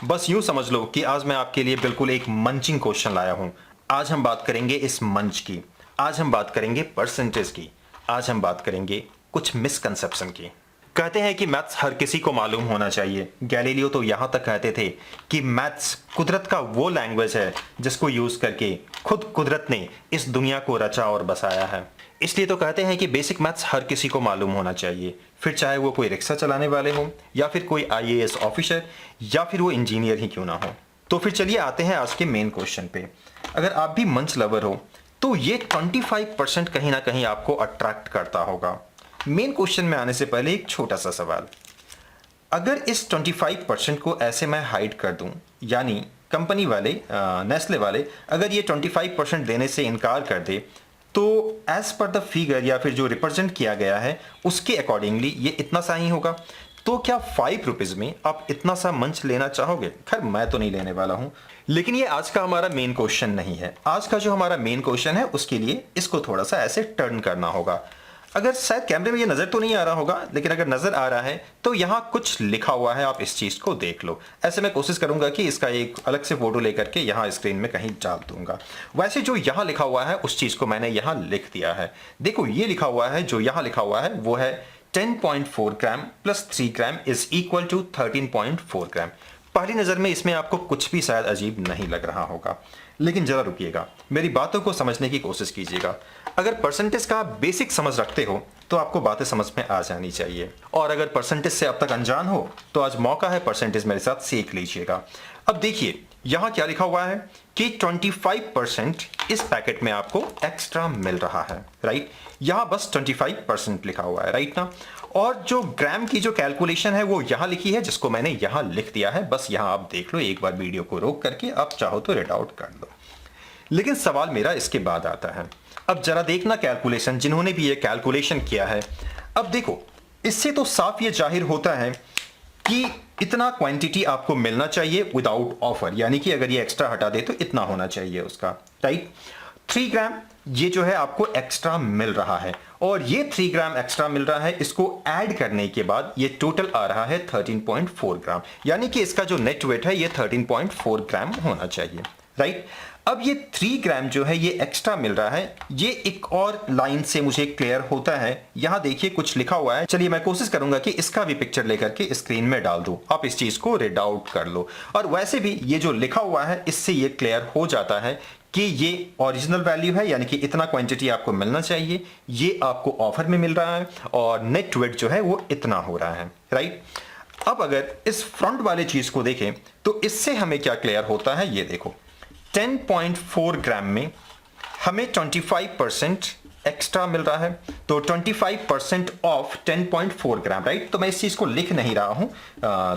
बस यूं समझ लो कि आज मैं आपके लिए बिल्कुल एक मंचिंग क्वेश्चन लाया हूं। आज हम बात करेंगे इस मंच की, आज हम बात करेंगे परसेंटेज की, आज हम बात करेंगे कुछ मिसकंसेप्शन की। कहते हैं कि मैथ्स हर किसी को मालूम होना चाहिए। गैलीलियो तो यहां तक कहते थे कि मैथ्स कुदरत का वो लैंग्वेज है जिसको यूज करके खुद कुदरत ने इस दुनिया को रचा और बसाया है। इसलिए तो कहते हैं कि बेसिक मैथ्स हर किसी को मालूम होना चाहिए, फिर चाहे वो कोई रिक्शा चलाने वाले हो या फिर कोई आईएएस ऑफिसर या फिर वो इंजीनियर ही क्यों ना हो। तो फिर चलिए आते हैं आज के मेन क्वेश्चन पे। अगर आप भी मंच लवर हो तो ये 25% कहीं ना कहीं आपको अट्रैक्ट करता होगा। मेन क्वेश्चन में आने से पहले एक छोटा सा सवाल, अगर इस 25% को ऐसे मैं हाइड कर दूं, यानी कंपनी वाले नेस्ले वाले अगर ये 25% देने से इनकार कर दे, तो एज पर द फिगर या फिर जो रिप्रेजेंट किया गया है उसके अकॉर्डिंगली ये इतना सा ही होगा। तो क्या 5 रुपीज में आप इतना सा मंच लेना चाहोगे? खैर मैं तो नहीं लेने वाला हूं, लेकिन ये आज का हमारा मेन क्वेश्चन नहीं है। आज का जो हमारा मेन क्वेश्चन है उसके लिए इसको थोड़ा सा ऐसे टर्न करना होगा। अगर शायद कैमरे में ये नजर तो नहीं आ रहा होगा, लेकिन अगर नजर आ रहा है तो यहाँ कुछ लिखा हुआ है, आप इस चीज को देख लो। ऐसे मैं कोशिश करूंगा कि इसका एक अलग से फोटो लेकर के यहाँ स्क्रीन में कहीं डाल दूंगा। वैसे जो यहाँ लिखा हुआ है उस चीज को मैंने यहाँ लिख दिया है। देखो ये लिखा हुआ है, जो यहाँ लिखा हुआ है वो है 10.4 gram plus 3 gram is equal to 13.4 gram. पहली नजर में इसमें आपको कुछ भी शायद अजीब नहीं लग रहा होगा, लेकिन जरा रुकिएगा, मेरी बातों को समझने की कोशिश कीजिएगा। अगर परसेंटेज का बेसिक समझ रखते हो तो आपको बातें समझ में आ जानी चाहिए, और अगर परसेंटेज से अब तक अनजान हो तो आज मौका है परसेंटेज मेरे साथ सीख लीजिएगा। अब देखिए यहां क्या लिखा हुआ है कि 25% इस पैकेट में आपको एक्स्ट्रा मिल रहा है, राइट। यहां बस 25% लिखा हुआ है, राइट ना। और जो ग्राम की जो कैलकुलेशन है वो यहां लिखी है, जिसको मैंने यहां लिख दिया है। बस यहां आप देख लो, एक बार वीडियो को रोक करके आप चाहो तो रीड आउट कर लो। लेकिन सवाल मेरा इसके बाद आता है, अब जरा देखना कैलकुलेशन, जिन्होंने भी ये कैलकुलेशन किया है। अब देखो इससे तो साफ ये जाहिर होता है कि इतना क्वांटिटी आपको मिलना चाहिए विदाउट ऑफर, यानी कि अगर ये एक्स्ट्रा हटा दे तो इतना होना चाहिए उसका, राइट। 3 ग्राम ये जो है आपको एक्स्ट्रा मिल रहा है, और ये 3 ग्राम एक्स्ट्रा मिल रहा है, इसको ऐड करने के बाद ये टोटल आ रहा है 13.4 ग्राम, यानी कि इसका जो नेट वेट है ये 13.4 ग्राम होना चाहिए, राइट। अब ये 3 ग्राम जो है ये एक्स्ट्रा मिल रहा है, ये एक और लाइन से मुझे क्लियर होता है। यहां देखिए कुछ लिखा हुआ है, चलिए मैं कोशिश करूंगा कि इसका भी पिक्चर लेकर के स्क्रीन में डाल दूं, आप इस चीज को रीड आउट कर लो। और वैसे भी ये जो लिखा हुआ है इससे ये क्लियर हो जाता है कि ये ओरिजिनल वैल्यू है, यानी कि इतना क्वांटिटी आपको मिलना चाहिए, ये आपको ऑफर में मिल रहा है, और नेट वेट जो है वो इतना हो रहा है, राइट। अब अगर इस फ्रंट वाले चीज को देखें तो इससे हमें क्या क्लियर होता है, ये देखो 10.4 ग्राम में हमें 25% एक्स्ट्रा मिल रहा है, तो 25% ऑफ 10.4 ग्राम, राइट। तो मैं इस चीज को लिख नहीं रहा हूं,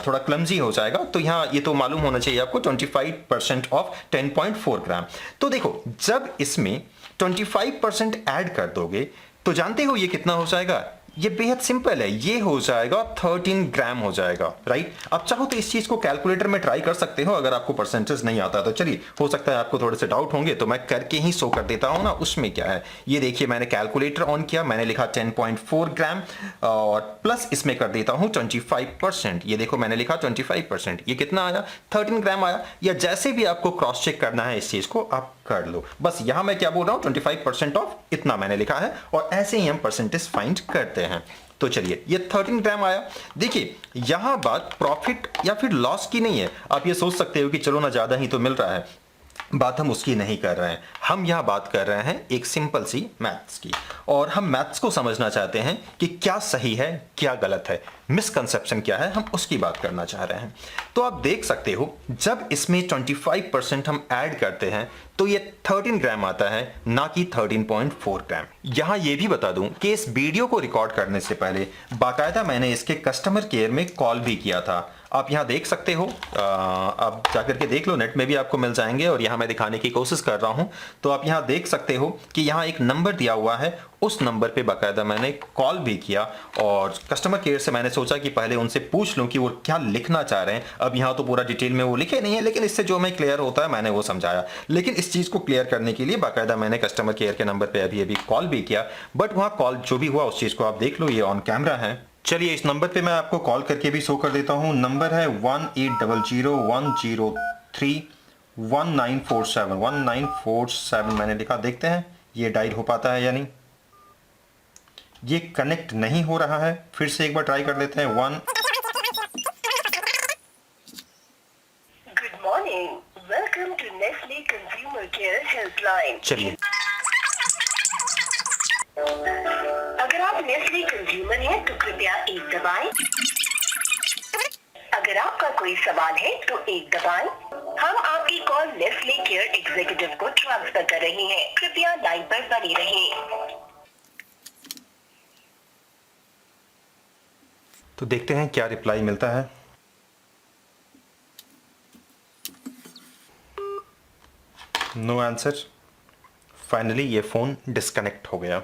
थोड़ा क्लमजी हो जाएगा, तो यहां ये तो मालूम होना चाहिए आपको 25% ऑफ 10.4 ग्राम। तो देखो जब इसमें 25% ऐड कर दोगे तो जानते हो ये कितना हो जाएगा, ये बेहद सिंपल है, ये हो जाएगा 13 ग्राम हो जाएगा, राइट। अब चाहो तो इस चीज को कैलकुलेटर में ट्राई कर सकते हो, अगर आपको परसेंटेज नहीं आता तो। चलिए हो सकता है आपको थोड़े से डाउट होंगे, तो मैं करके ही शो कर देता हूं ना उसमें क्या है। ये देखिए मैंने कैलकुलेटर ऑन किया, मैंने लिखा 10.4 ग्राम और प्लस इसमें कर देता हूं 25%। ये देखो मैंने लिखा 25%, ये कितना आया, 13 ग्राम आया। या जैसे भी आपको क्रॉस चेक करना है इस चीज को आप कर लो। बस यहां मैं क्या बोल रहा हूं, 25% ऑफ इतना मैंने लिखा है, और ऐसे ही हम परसेंटेज फाइंड करते हैं। तो चलिए ये 13 ग्राम आया। देखिए यहां बात प्रॉफिट या फिर लॉस की नहीं है। आप ये सोच सकते हो कि चलो ना ज्यादा ही तो मिल रहा है, बात हम उसकी नहीं कर रहे हैं। हम यहां बात कर रहे हैं एक सिंपल सी मैथ्स की, और हम मैथ्स को समझना चाहते हैं कि क्या सही है क्या गलत है, मिसकंसेप्शन क्या है, हम उसकी बात करना चाह रहे हैं। तो आप देख सकते हो जब इसमें 25% हम ऐड करते हैं तो ये 13 ग्राम आता है, ना कि 13.4 ग्राम। यहां ये भी बता दूं कि इस वीडियो को रिकॉर्ड करने से पहले बाकायदा मैंने इसके कस्टमर केयर में कॉल भी किया था। आप यहां देख सकते हो, आप जाकर के देख लो, नेट में भी आपको मिल जाएंगे, और यहां मैं दिखाने की कोशिश कर रहा हूं। तो आप यहां देख सकते हो कि यहां एक नंबर दिया हुआ है, उस नंबर पे बाकायदा मैंने कॉल भी किया, और कस्टमर केयर से मैंने सोचा कि पहले उनसे पूछ लूं कि वो क्या लिखना चाह रहे हैं। अब यहां तो पूरा डिटेल में वो लिखे नहीं है, लेकिन इससे जो मैं क्लियर होता है मैंने वो समझाया। लेकिन इस चीज को क्लियर करने के लिए बाकायदा मैंने कस्टमर केयर के नंबर पे अभी अभी कॉल भी किया, बट वहां कॉल जो भी हुआ उस चीज को आप देख लो, ये ऑन कैमरा है। चलिए इस नंबर पे मैं आपको कॉल करके भी शो कर देता हूँ। नंबर है 1800-103-1947 मैंने लिखा, देखते हैं ये डायल हो पाता है या नहीं। ये कनेक्ट नहीं हो रहा है, फिर से एक बार ट्राई कर लेते हैं। Good morning, welcome to Nestle consumer care helpline. चलिए अगर आप नेस्ले कंज्यूमर हैं तो कृपया 1 दबाएं। अगर आपका कोई सवाल है तो 1 दबाएं। हम आपकी कॉल नेस्ले केयर एग्जीक्यूटिव को ट्रांसफर कर रहे हैं, कृपया लाइन पर बने रहें। तो देखते हैं क्या रिप्लाई मिलता है। No answer. फाइनली ये फोन डिस्कनेक्ट हो गया।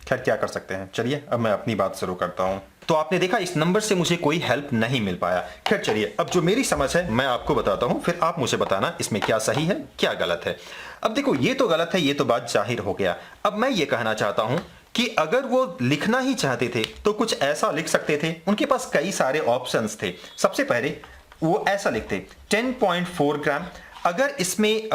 खैर क्या कर सकते हैं, चलिए अब मैं अपनी बात शुरू करता हूं। तो आपने देखा इस नंबर से मुझे कोई हेल्प नहीं मिल पाया। खैर चलिए अब जो मेरी समझ है मैं आपको बताता हूं, फिर आप मुझे बताना इसमें क्या सही है क्या गलत है। अब देखो ये तो गलत है, ये तो बात जाहिर हो गया। अब मैं ये कहना चाहता हूं कि अगर वो लिखना ही चाहते थे तो कुछ ऐसा लिख सकते थे। उनके पास कई सारे ऑप्शंस थे। सबसे पहले वो ऐसा लिखते 10.4 ग्राम। अगर इसमें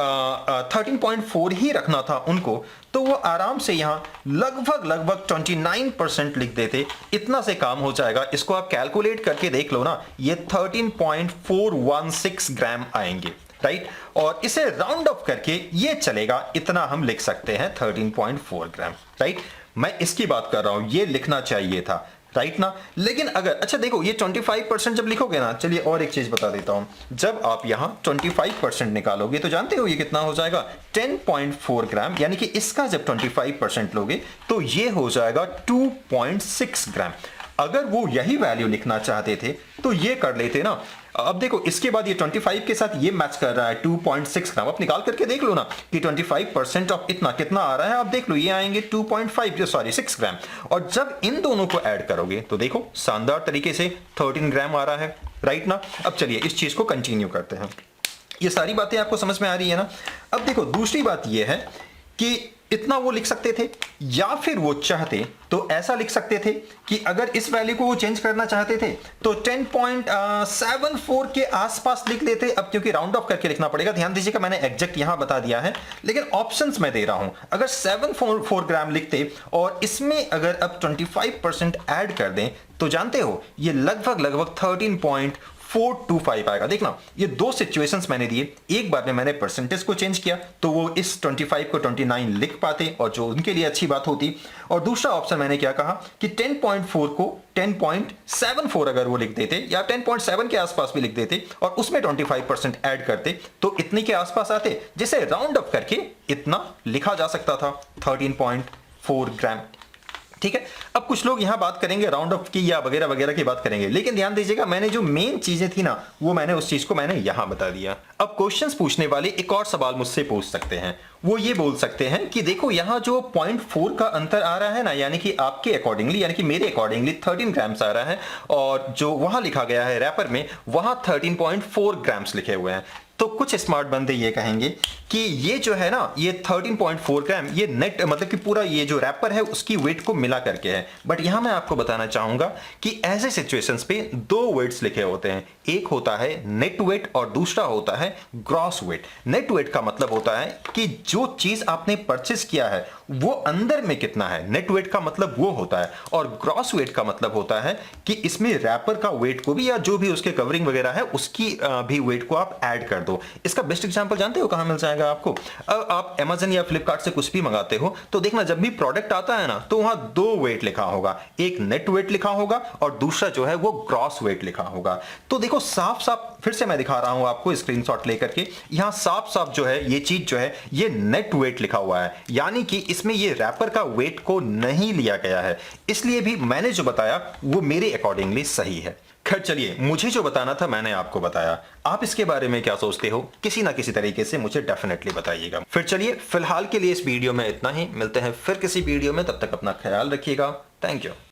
13.4 ही रखना था उनको तो वो आराम से यहाँ लगभग 29% लिख देते। इतना से काम हो जाएगा। इसको आप कैलकुलेट करके देख लो ना, ये 13.416 ग्राम आएंगे, राइट। और इसे राउंड ऑफ करके ये चलेगा, इतना हम लिख सकते हैं 13.4 ग्राम, राइट। मैं इसकी बात कर रहा हूं, ये लिखना चाहिए था, राइट ना। लेकिन अगर अच्छा देखो ये 25% जब लिखोगे ना, चलिए और एक चीज बता देता हूं, जब आप यहां 25% निकालोगे तो जानते हो ये कितना हो जाएगा 10.4 ग्राम, यानी कि इसका जब 25% लोगे तो ये हो जाएगा 2.6 ग्राम। अगर वो यही वैल्यू लिखना चाहते थे तो ये कर लेते ना। अब देखो इसके बाद ये 25 के साथ ये मैच कर रहा है 2.6 ग्राम। आप निकाल करके देख लो ना कि 25% ऑफ इतना कितना आ रहा है। आप देख लो ये आएंगे 6 ग्राम। और जब इन दोनों को ऐड करोगे तो देखो शानदार तरीके से 13 ग्राम आ रहा है, राइट ना। अब चलिए इस चीज को कंटिन्यू करते हैं। ये सारी बातें आपको समझ में आ रही है ना। अब देखो दूसरी बात ये है कि इतना वो लिख सकते थे, या फिर वो चाहते तो ऐसा लिख सकते थे कि अगर इस वैल्यू को वो चेंज करना चाहते थे तो 10.74 के आसपास लिख देते। अब क्योंकि राउंड ऑफ करके लिखना पड़ेगा, ध्यान दीजिएगा मैंने एग्जैक्ट यहां बता दिया है, लेकिन ऑप्शंस मैं दे रहा हूं। अगर 7.4 ग्राम लिखते और इसमें अगर अब 25% ऐड कर दें तो जानते हो ये लगभग 13.425 आएगा। देखना ये दो सिचुएशंस मैंने दिए, एक बार में मैंने परसेंटेज को चेंज किया तो वो इस 25 को 29 लिख पाते और जो उनके लिए अच्छी बात होती। और दूसरा ऑप्शन मैंने क्या कहा कि 10.4 को 10.74 अगर वो लिख देते या 10.7 के आसपास भी लिख देते और उसमें 25% ऐड करते तो इतने के आसपास आते, जिसे राउंड अप करके इतना लिखा जा सकता था 13.4 ग्राम। ठीक है। अब कुछ लोग यहां बात करेंगे राउंड ऑफ की या वगैरह वगैरह की बात करेंगे, लेकिन ध्यान दीजिएगा मैंने जो मेन चीजें थी ना वो मैंने उस चीज को मैंने यहां बता दिया। अब क्वेश्चंस पूछने वाले एक और सवाल मुझसे पूछ सकते हैं। वो ये बोल सकते हैं कि देखो यहां जो 0.4 का अंतर आ रहा है ना, यानी कि आपके अकॉर्डिंगली यानी कि मेरे अकॉर्डिंगली 13 ग्राम्स आ रहा है और जो वहां लिखा गया है रैपर में वहां 13.4 ग्राम्स लिखे हुए हैं। तो कुछ स्मार्ट बंदे ये कहेंगे कि ये जो है ना ये 13.4 ग्राम ये नेट मतलब कि पूरा ये जो रैपर है उसकी वेट को मिला करके है। बट यहां मैं आपको बताना चाहूंगा कि ऐसे सिचुएशंस पे दो वेट्स लिखे होते हैं, एक होता है नेट वेट और दूसरा होता है ग्रॉस वेट। नेट वेट का मतलब होता है कि जो चीज आपने परचेस किया है वो अंदर में कितना है, नेट वेट का मतलब वो होता है। और ग्रॉस वेट का मतलब होता है कि इसमें रैपर का वेट को भी या जो भी उसके कवरिंग वगैरह है उसकी भी वेट को आप ऐड कर दो। इसका बेस्ट एग्जांपल जानते हो कहां मिल जाएगा आपको? अब आप Amazon या फ्लिपकार्ट से कुछ भी मंगाते हो तो देखना जब भी प्रोडक्ट आता है ना तो वहां दो वेट लिखा होगा, एक नेट वेट लिखा होगा और दूसरा जो है वो ग्रॉस वेट लिखा होगा। तो देखो साफ साफ फिर से मैं दिखा रहा हूं आपको स्क्रीनशॉट लेकर के, यहां साफ साफ जो है ये चीज जो है ये नेट वेट लिखा हुआ है, यानी कि इसमें ये रैपर का वेट को नहीं लिया गया है। इसलिए भी मैंने जो बताया वो मेरे अकॉर्डिंगली सही है। खैर चलिए मुझे जो बताना था मैंने आपको बताया। आप इसके बारे में क्या सोचते हो किसी ना किसी तरीके से मुझे डेफिनेटली बताइएगा। फिर चलिए फिलहाल के लिए इस वीडियो में इतना ही, मिलते हैं फिर किसी वीडियो में, तब तक अपना ख्याल रखिएगा। Thank you.